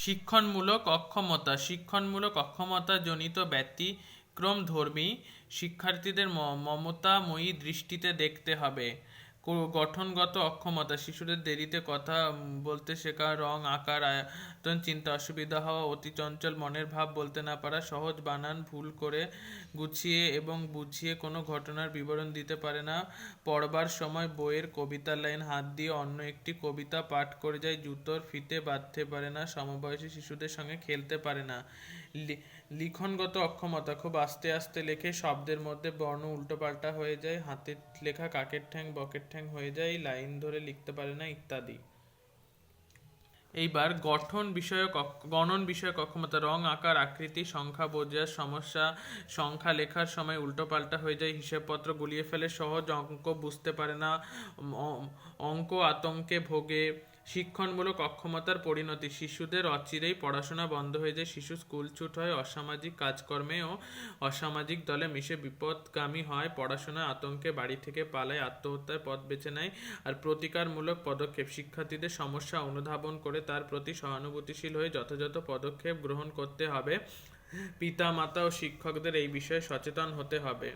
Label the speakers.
Speaker 1: শিক্ষণমূলক অক্ষমতা। শিক্ষণমূলক অক্ষমতা জনিত ব্যতিক্রমধর্মী শিক্ষার্থীদের মমতাময়ী দৃষ্টিতে দেখতে হবে। গঠনগত অক্ষমতা: শিশুদের দেরিতে কথা বলতে শেখা, রং, আকার, আয়তন চিনতে অসুবিধা হওয়া, অতি চঞ্চল, মনের ভাব বলতে না পারা, সহজ বানান ভুল করে গুছিয়ে এবং বুঝিয়ে কোনো ঘটনার বিবরণ দিতে পারে না, পড়বার সময় বইয়ের কবিতার লাইন হাত দিয়ে অন্য একটি কবিতা পাঠ করে যায়, জুতোর ফিতে বাঁধতে পারে না, সমবয়সী শিশুদের সঙ্গে খেলতে পারে না। লিখনগত অক্ষমতা: খুব আস্তে আস্তে লেখে, শব্দের মধ্যে বর্ণ উল্টোপাল্টা হয়ে যায়, হাতের লেখা কাকের ঠ্যাং বকের ঠ্যাং হয়ে যায়, লাইন ধরে লিখতে পারে না ইত্যাদি। এইবার গণন বিষয়ক অক্ষমতা: রং, আকার, আকৃতি, সংখ্যা বোঝার সমস্যা, সংখ্যা লেখার সময় উল্টোপাল্টা হয়ে যায়, হিসেবপত্র গুলিয়ে ফেলে, সহজ অঙ্ক বুঝতে পারে না, অঙ্ক আতঙ্কে ভোগে। শিক্ষণমূলক অক্ষমতার পরিণতি: শিশুদের অচিরেই পড়াশোনা বন্ধ হয়ে যায়, শিশু স্কুলছুট হয়, অসামাজিক কাজকর্মে ও অসামাজিক দলে মিশে বিপথগামী হয়, পড়াশোনার আতঙ্কে বাড়ি থেকে পালায়, আত্মহত্যার পথ বেছে নেয়। আর প্রতিকারমূলক পদক্ষেপ: শিক্ষার্থীদের সমস্যা অনুধাবন করে তার প্রতি সহানুভূতিশীল হয়ে যথাযথ পদক্ষেপ গ্রহণ করতে হবে। পিতা মাতা ও শিক্ষকদের এই বিষয়ে সচেতন হতে হবে।